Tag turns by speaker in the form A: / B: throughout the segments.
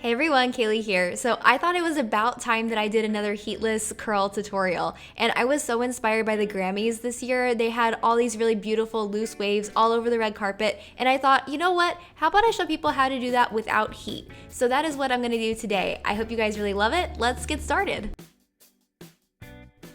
A: Hey everyone, Kaylee here. So I thought it was about time that I did another heatless curl tutorial, and I was so inspired by the Grammys this year. They had all these really beautiful loose waves all over the red carpet, and I thought, you know what? How about I show people how to do that without heat? So that is what I'm gonna do today. I hope you guys really love it. Let's get started.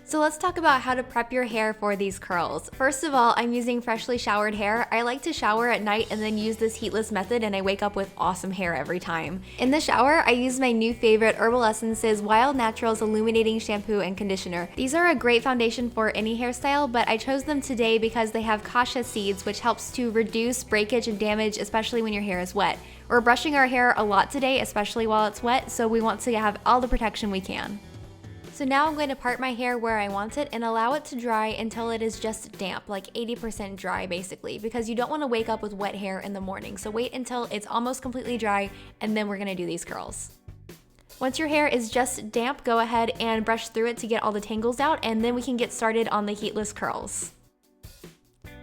A: So let's talk about how to prep your hair for these curls. First of all, I'm using freshly showered hair. I like to shower at night and then use this heatless method, and I wake up with awesome hair every time. In the shower, I use my new favorite Herbal Essences Wild Naturals Illuminating Shampoo and Conditioner. These are a great foundation for any hairstyle, but I chose them today because they have cassia seeds, which helps to reduce breakage and damage, especially when your hair is wet. We're brushing our hair a lot today, especially while it's wet, so we want to have all the protection we can. So now I'm going to part my hair where I want it and allow it to dry until it is just damp, like 80% dry basically, because you don't want to wake up with wet hair in the morning. So wait until it's almost completely dry and then we're going to do these curls. Once your hair is just damp, go ahead and brush through it to get all the tangles out, and then we can get started on the heatless curls.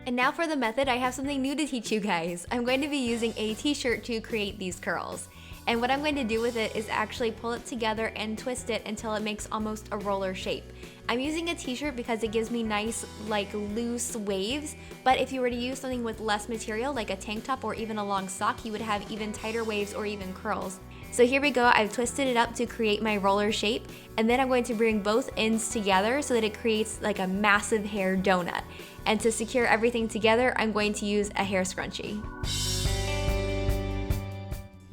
A: And now for the method, I have something new to teach you guys. I'm going to be using a t-shirt to create these curls. And what I'm going to do with it is actually pull it together and twist it until it makes almost a roller shape. I'm using a t-shirt because it gives me nice, like, loose waves, but if you were to use something with less material, like a tank top or even a long sock, you would have even tighter waves or even curls. So here we go, I've twisted it up to create my roller shape, and then I'm going to bring both ends together so that it creates like a massive hair donut. And to secure everything together, I'm going to use a hair scrunchie.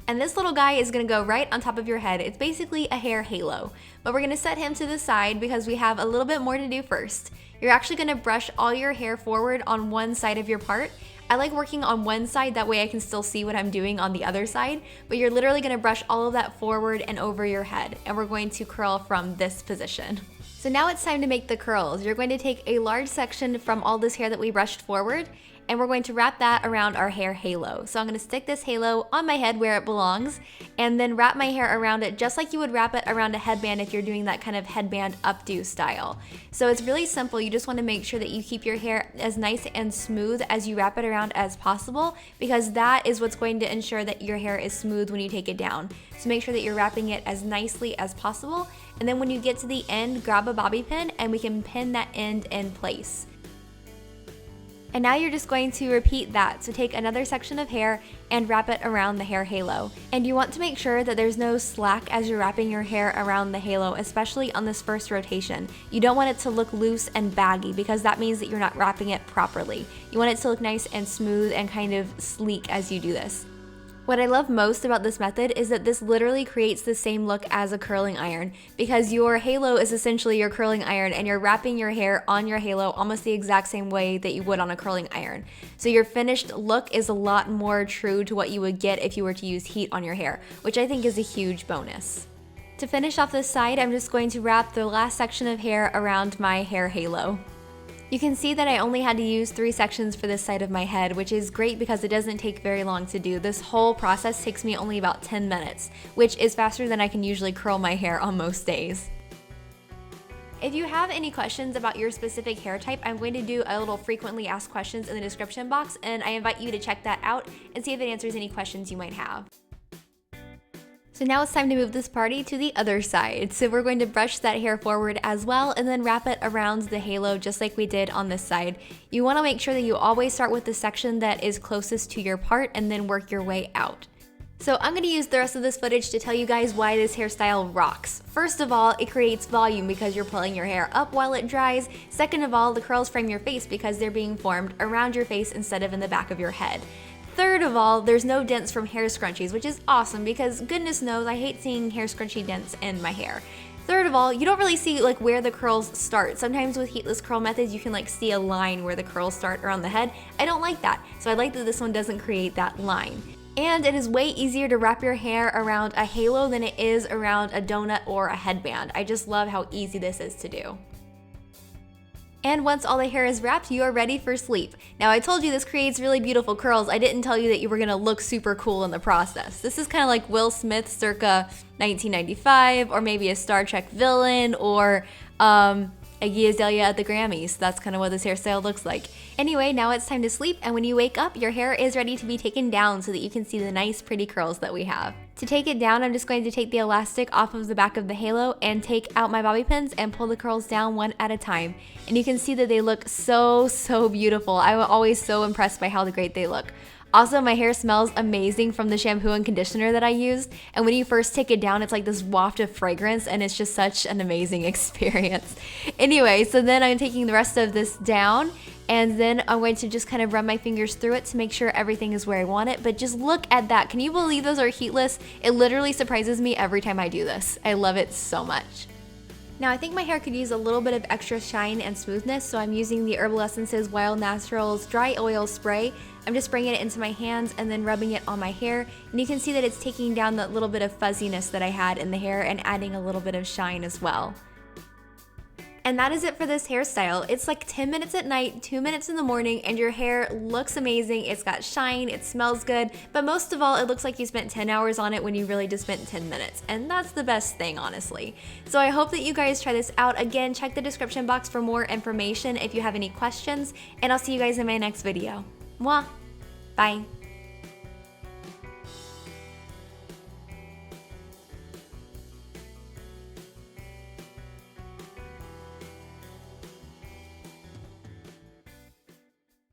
A: And this little guy is gonna go right on top of your head. It's basically a hair halo, but we're gonna set him to the side because we have a little bit more to do first. You're actually gonna brush all your hair forward on one side of your part. I like working on one side, that way I can still see what I'm doing on the other side, but you're literally gonna brush all of that forward and over your head, and we're going to curl from this position. So now it's time to make the curls. You're going to take a large section from all this hair that we brushed forward, and we're going to wrap that around our hair halo. So I'm gonna stick this halo on my head where it belongs, and then wrap my hair around it just like you would wrap it around a headband if you're doing that kind of headband updo style. So it's really simple. You just wanna make sure that you keep your hair as nice and smooth as you wrap it around as possible, because that is what's going to ensure that your hair is smooth when you take it down. So make sure that you're wrapping it as nicely as possible, and then when you get to the end, grab a bobby pin and we can pin that end in place. And now you're just going to repeat that. So take another section of hair and wrap it around the hair halo. And you want to make sure that there's no slack as you're wrapping your hair around the halo, especially on this first rotation. You don't want it to look loose and baggy because that means that you're not wrapping it properly. You want it to look nice and smooth and kind of sleek as you do this. What I love most about this method is that this literally creates the same look as a curling iron, because your halo is essentially your curling iron and you're wrapping your hair on your halo almost the exact same way that you would on a curling iron. So your finished look is a lot more true to what you would get if you were to use heat on your hair, which I think is a huge bonus. To finish off this side, I'm just going to wrap the last section of hair around my hair halo. You can see that I only had to use 3 sections for this side of my head, which is great because it doesn't take very long to do. This whole process takes me only about 10 minutes, which is faster than I can usually curl my hair on most days. If you have any questions about your specific hair type, I'm going to do a little frequently asked questions in the description box, and I invite you to check that out and see if it answers any questions you might have. So now it's time to move this party to the other side. So we're going to brush that hair forward as well and then wrap it around the halo just like we did on this side. You want to make sure that you always start with the section that is closest to your part and then work your way out. So I'm going to use the rest of this footage to tell you guys why this hairstyle rocks. First of all, it creates volume because you're pulling your hair up while it dries. Second of all, the curls frame your face because they're being formed around your face instead of in the back of your head. Third of all, there's no dents from hair scrunchies, which is awesome because goodness knows I hate seeing hair scrunchie dents in my hair. Third of all, you don't really see like where the curls start. Sometimes with heatless curl methods, you can like see a line where the curls start around the head. I don't like that, so I like that this one doesn't create that line. And it is way easier to wrap your hair around a halo than it is around a donut or a headband. I just love how easy this is to do. And once all the hair is wrapped, you are ready for sleep. Now I told you this creates really beautiful curls. I didn't tell you that you were gonna look super cool in the process. This is kind of like Will Smith circa 1995, or maybe a Star Trek villain, or Iggy Azalea at the Grammys. That's kind of what this hairstyle looks like. Anyway, now it's time to sleep, and when you wake up, your hair is ready to be taken down so that you can see the nice pretty curls that we have. To take it down, I'm just going to take the elastic off of the back of the halo and take out my bobby pins and pull the curls down one at a time. And you can see that they look so beautiful. I'm always so impressed by how great they look. Also, my hair smells amazing from the shampoo and conditioner that I used. And when you first take it down, it's like this waft of fragrance and it's just such an amazing experience. Anyway, so then I'm taking the rest of this down and then I'm going to just kind of run my fingers through it to make sure everything is where I want it. But just look at that. Can you believe those are heatless? It literally surprises me every time I do this. I love it so much. Now I think my hair could use a little bit of extra shine and smoothness, so I'm using the Herbal Essences Wild Naturals Dry Oil Spray. I'm just bringing it into my hands and then rubbing it on my hair, and you can see that it's taking down that little bit of fuzziness that I had in the hair and adding a little bit of shine as well. And that is it for this hairstyle. It's like 10 minutes at night, 2 minutes in the morning, and your hair looks amazing. It's got shine, it smells good, but most of all, it looks like you spent 10 hours on it when you really just spent 10 minutes. And that's the best thing, honestly. So I hope that you guys try this out. Again, check the description box for more information if you have any questions, and I'll see you guys in my next video. Mwah! Bye!